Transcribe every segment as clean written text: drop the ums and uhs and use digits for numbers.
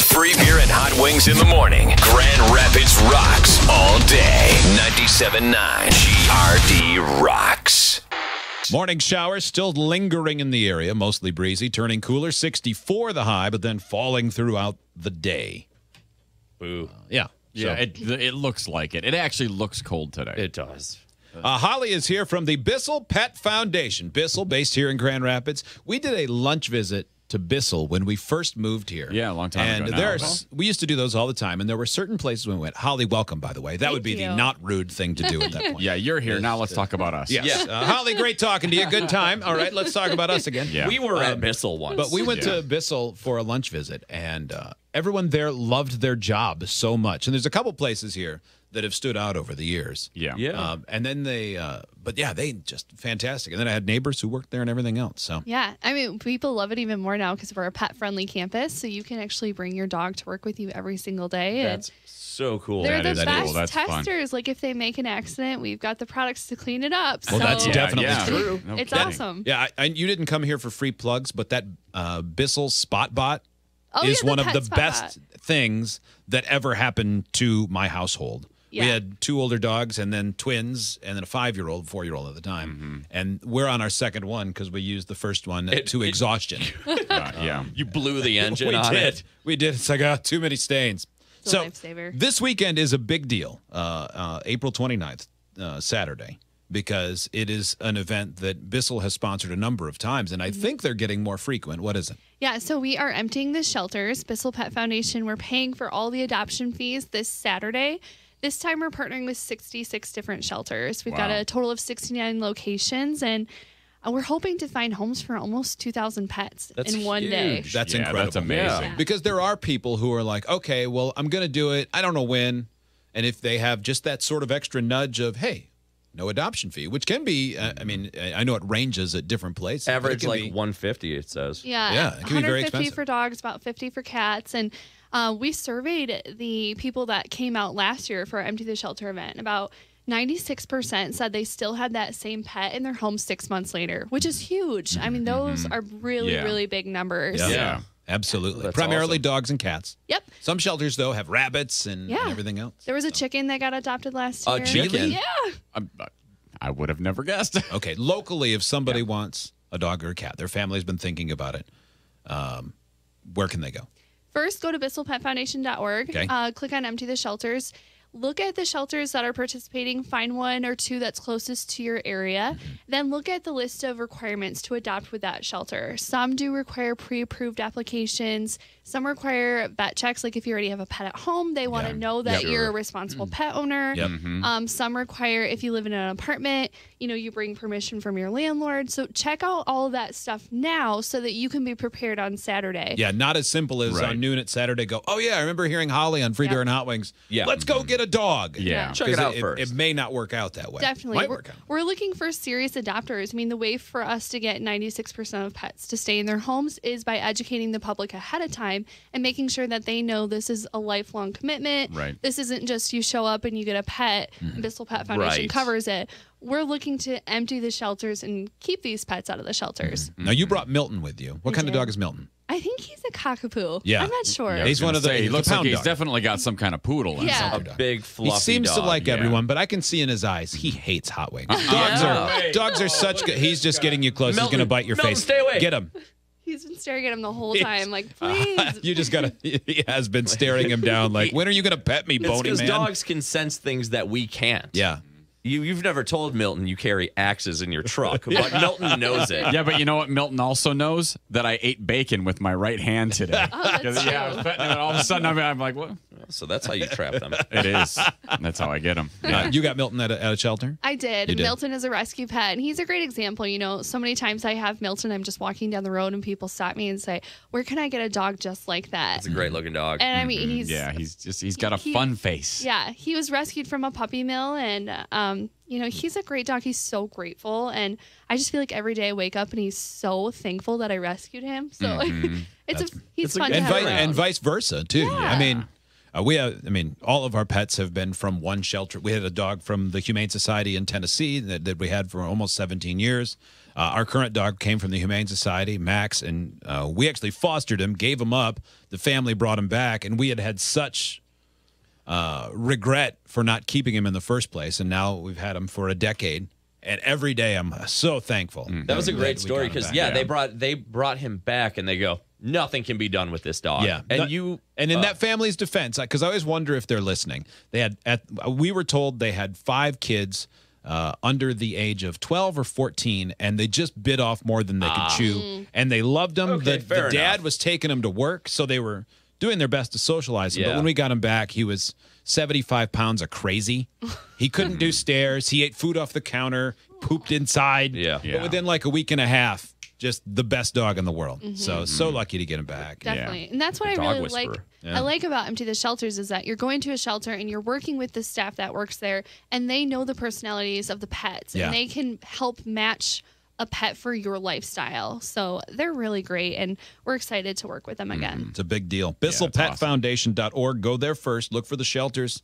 Free beer and hot wings in the morning. Grand Rapids rocks all day. 97.9 GRD rocks. Morning showers still lingering in the area, mostly breezy, turning cooler, 64 the high, but then falling throughout the day. Boo. Yeah. Yeah, it looks like it. It actually looks cold today. It does. Holly is here from the Bissell Pet Foundation. Bissell, based here in Grand Rapids. We did a lunch visit to Bissell when we first moved here. Yeah, a long time ago now. We used to do those all the time, and there were certain places when we went. Holly, welcome, by the way. That would be the not rude thing to do at that point. Yeah, you're here. Now let's talk about us. Yes. Holly, great talking to you. Good time. All right, let's talk about us again. Yeah. We were at Bissell once. But we went to Bissell for a lunch visit, and everyone there loved their job so much. And there's a couple places here that have stood out over the years. Yeah. And then they just fantastic. And then I had neighbors who worked there and everything else. So yeah, I mean, people love it even more now because we're a pet-friendly campus, so you can actually bring your dog to work with you every single day. That's so cool. They're the That is best cool. That's fun. testers. Like if they make an accident, we've got the products to clean it up. Well, so that's definitely true. No it's kidding. awesome. yeah, you didn't come here for free plugs, but that Bissell Spotbot Oh, is yeah, one the of the pet spot best things that ever happened to my household. Yeah. We had 2 older dogs and then twins and then a 5-year-old, 4-year-old at the time. Mm-hmm. And we're on our second one because we used the first one to exhaustion. Yeah. You blew the engine We on did. it. We did. It's like, too many stains. It's a So lifesaver. this weekend is a big deal, April 29th, Saturday, because it is an event that Bissell has sponsored a number of times, and I think they're getting more frequent. What is it? Yeah, so we are emptying the shelters. Bissell Pet Foundation, we're paying for all the adoption fees this Saturday. This time we're partnering with 66 different shelters. We've got a total of 69 locations, and we're hoping to find homes for almost 2,000 pets in one day. That's Yeah, incredible. that's amazing. Yeah. Because there are people who are like, okay, well, I'm going to do it. I don't know when. And if they have just that sort of extra nudge of, hey, no adoption fee, which can be, I mean, I know it ranges at different places. but it Average can like be- $150, it says. Yeah, it can be very 150 expensive. for dogs, about 50 for cats. And we surveyed the people that came out last year for our Empty the Shelter event. About 96% said they still had that same pet in their home 6 months later, which is huge. I mean, those are really, Yeah. really big numbers. Yeah. Absolutely. That's Primarily awesome. dogs and cats. Yep. Some shelters, though, have rabbits and Yeah. everything else. There was a chicken that got adopted last year. A chicken? Yeah. I would have never guessed. Okay, locally, if somebody wants a dog or a cat, their family's been thinking about it, where can they go? First, go to BissellPetFoundation.org. Okay. Click on Empty the Shelters. Look at the shelters that are participating. Find 1 or 2 that's closest to your area. Then look at the list of requirements to adopt with that shelter. Some do require pre-approved applications. Some require vet checks. Like if you already have a pet at home, they want to know that you're a responsible pet owner. Yep. Some require, if you live in an apartment, you bring permission from your landlord. So check out all of that stuff now so that you can be prepared on Saturday. Yeah, not as simple as Right. on noon at Saturday go, oh, yeah, I remember hearing Holly on Free Beer and Hot Wings. Yeah. Let's go get a dog. Yeah. Check it 'Cause out first. It may not work out that way. Definitely. Might We're, work out. we're looking for serious adopters. I mean, the way for us to get 96% of pets to stay in their homes is by educating the public ahead of time and making sure that they know this is a lifelong commitment. Right. This isn't just you show up and you get a pet, Bissell Pet Foundation Right. covers it. We're looking to empty the shelters and keep these pets out of the shelters. Now, you brought Milton with you. What I kind of did. dog is Milton? I think he's a cockapoo. Yeah. I'm not sure. Yeah, I was He's one gonna of the- say, he he's a looks like pound he's dog. definitely got some kind of poodle in Yeah. something. A big fluffy He seems to dog. like yeah. everyone, but I can see in his eyes he hates hot wings. Yeah. Dogs are such good. He's just getting you close. He's Milton, going to bite your Milton, face. stay away. Get him. He's been staring at him the whole time, like, please. You just got to. He has been staring him down like, when are you going to pet me, It's bony because man? dogs can sense things that we can't. Yeah. You've never told Milton you carry axes in your truck, but Milton knows it. Yeah, but you know what Milton also knows? That I ate bacon with my right hand today. Oh, that's 'Cause, yeah, I was true. petting it, and all of a sudden I'm like, what? So that's how you trap them. It is. That's how I get them. Yeah. You got Milton at a shelter? I did. You did. Milton is a rescue pet, and he's a great example. So many times I have Milton, I'm just walking down the road, and people stop me and say, where can I get a dog just like that? It's a great looking dog. And I mean, He's got a fun face. Yeah, he was rescued from a puppy mill, and he's a great dog. He's so grateful, and I just feel like every day I wake up and he's so thankful that I rescued him. So he's fun to And, have and around. vice versa, too. Yeah. I mean, all of our pets have been from one shelter. We had a dog from the Humane Society in Tennessee that we had for almost 17 years. Our current dog came from the Humane Society, Max, and we actually fostered him, gave him up. The family brought him back, and we had such regret for not keeping him in the first place, and now we've had him for a decade. And every day I'm so thankful. That was a great story because they brought him back, and they go, nothing can be done with this dog. Yeah, and in that family's defense, because I always wonder if they're listening. We were told they had 5 kids under the age of 12 or 14, and they just bit off more than they could chew, and they loved him. Okay, the dad was taking him to work, so they were doing their best to socialize him. Yeah. But when we got him back, he was 75 pounds of crazy. He couldn't do stairs. He ate food off the counter, pooped inside. Yeah. But within like a week and a half, just the best dog in the world. So lucky to get him back. Definitely. And that's what I really like. I like about Empty the Shelters is that you're going to a shelter and you're working with the staff that works there, and they know the personalities of the pets, and they can help match a pet for your lifestyle. So they're really great, and we're excited to work with them again. It's a big deal. Bissell Pet Foundation.org. Go there first. Look for the shelters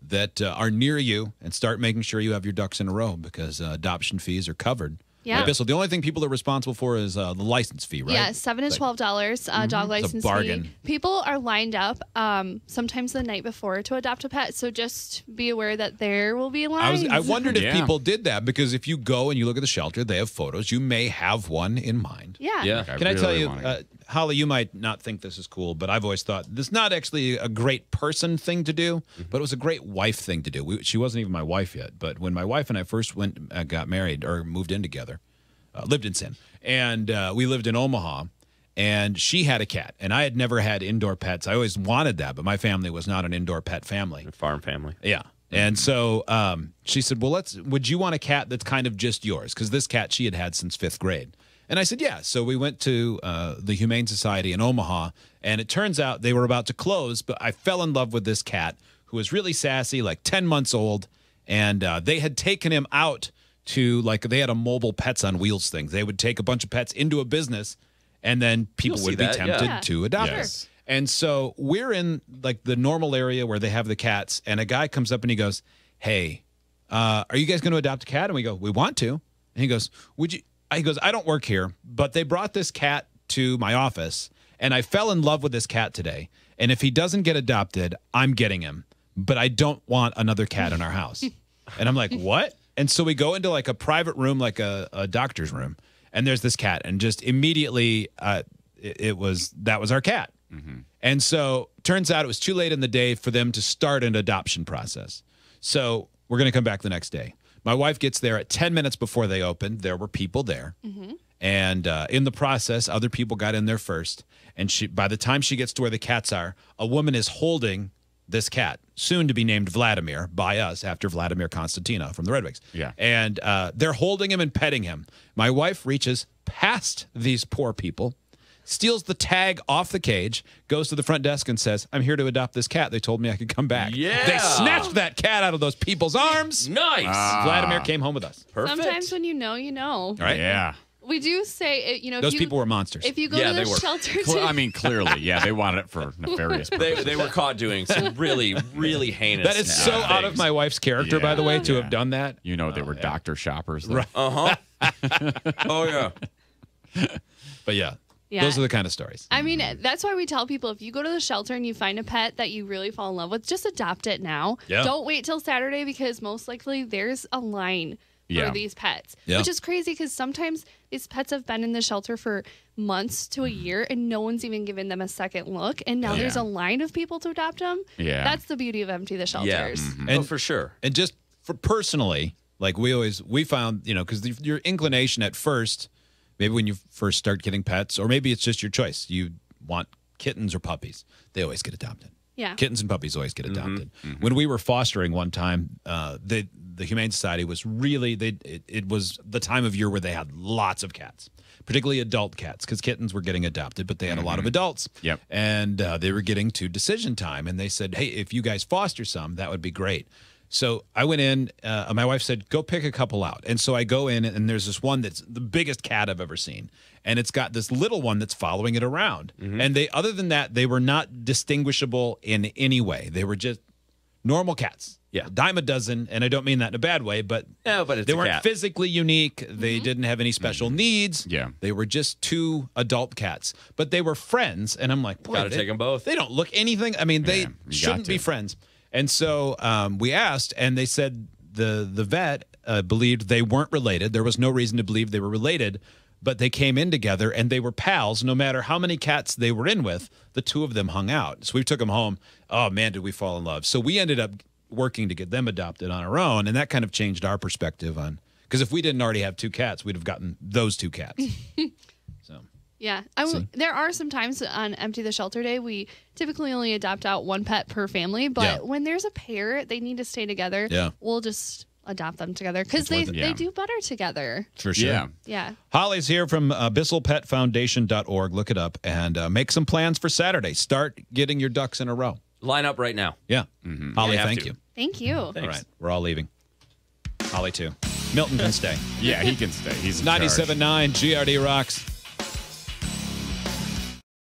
that are near you and start making sure you have your ducks in a row, because adoption fees are covered. Yeah. Right, Bissell, the only thing people are responsible for is the license fee, right? Yeah, $7 to $12 dog license it's a bargain. fee. People are lined up sometimes the night before to adopt a pet, so just be aware that there will be lines. I wondered if people did that, because if you go and you look at the shelter, they have photos. You may have one in mind. Yeah. Can I tell you, Holly, you might not think this is cool, but I've always thought this is not actually a great person thing to do, but it was a great wife thing to do. She wasn't even my wife yet, but when my wife and I first got married or moved in together, lived in Sin, and we lived in Omaha, and she had a cat, and I had never had indoor pets. I always wanted that, but my family was not an indoor pet family. A farm family. Yeah. And so she said, well, would you want a cat that's kind of just yours? Because this cat she had since 5th grade. And I said, yeah. So we went to the Humane Society in Omaha, and it turns out they were about to close, but I fell in love with this cat who was really sassy, like 10 months old, and they had taken him out to, they had a mobile pets on wheels thing. They would take a bunch of pets into a business, and then people would be tempted to adopt them. And so we're in, the normal area where they have the cats, and a guy comes up and he goes, hey, are you guys going to adopt a cat? And we go, we want to. And he goes, would you? He goes, I don't work here, but they brought this cat to my office, and I fell in love with this cat today. And if he doesn't get adopted, I'm getting him. But I don't want another cat in our house. And I'm like, what? And so we go into a private room, like a doctor's room, and there's this cat. And just immediately, that was our cat. And so turns out it was too late in the day for them to start an adoption process. So we're going to come back the next day. My wife gets there at 10 minutes before they opened. There were people there. And in the process, other people got in there first. And by the time she gets to where the cats are, a woman is holding this cat, soon to be named Vladimir by us, after Vladimir Constantina from the Red Wings. Yeah. And they're holding him and petting him. My wife reaches past these poor people, steals the tag off the cage, goes to the front desk and says, I'm here to adopt this cat. They told me I could come back. Yeah. They snatched that cat out of those people's arms. Nice. Vladimir came home with us. Perfect. Sometimes when you know, you know. All right. Yeah. We do say, if Those people were monsters. If you go to the shelter, Clearly, yeah, they wanted it for nefarious purposes. They were caught doing some really, really heinous That is so out of my wife's character, by the way, to have done that. You know, they were doctor shoppers. Though. Right. Oh, yeah. But yeah, Yeah. those are the kind of stories. I mean, that's why we tell people, if you go to the shelter and you find a pet that you really fall in love with, just adopt it now. Yeah. Don't wait till Saturday, because most likely there's a line for these pets, which is crazy, because sometimes these pets have been in the shelter for months to a year and no one's even given them a second look. And now there's a line of people to adopt them. Yeah. That's the beauty of Empty the Shelters. Yeah. And for sure. And just for personally, we found, because your inclination at first, maybe when you first start getting pets, or maybe it's just your choice, you want kittens or puppies, they always get adopted. Yeah. Kittens and puppies always get adopted. When we were fostering one time, the Humane Society was really, it was the time of year where they had lots of cats, particularly adult cats, because kittens were getting adopted, but they had a lot of adults. Yep. And they were getting to decision time, and they said, hey, if you guys foster some, that would be great. So I went in. My wife said, "Go pick a couple out." And so I go in, and there's this one that's the biggest cat I've ever seen, and it's got this little one that's following it around. And other than that, they were not distinguishable in any way. They were just normal cats. Yeah. A dime a dozen, and I don't mean that in a bad way, but it's they a weren't cat. physically unique. They didn't have any special needs. Yeah. They were just two adult cats, but they were friends. And I'm like, boy, Gotta take them both. They don't look anything. I mean, they you got shouldn't be to. friends. And so we asked, and they said the vet believed they weren't related. There was no reason to believe they were related, but they came in together and they were pals. No matter how many cats they were in with, the two of them hung out. So we took them home. Oh, man, did we fall in love. So we ended up working to get them adopted on our own, and that kind of changed our perspective on, because if we didn't already have two cats, we'd have gotten those two cats. So Yeah. There are some times on Empty the Shelter Day, we typically only adopt out one pet per family, but Yeah. when there's a pair, they need to stay together. Yeah. We'll just adopt them together because they do better together. for sure. Yeah. Yeah. Holly's here from Bissell Pet Foundation.org. Look it up and make some plans for Saturday. Start getting your ducks in a row. Line up right now. Yeah. Holly, You have thank to. you. Thank you. Thanks. All right. We're all leaving. Holly, too. Milton can stay. Yeah, he can stay. He's in charge. 97.9 GRD Rocks.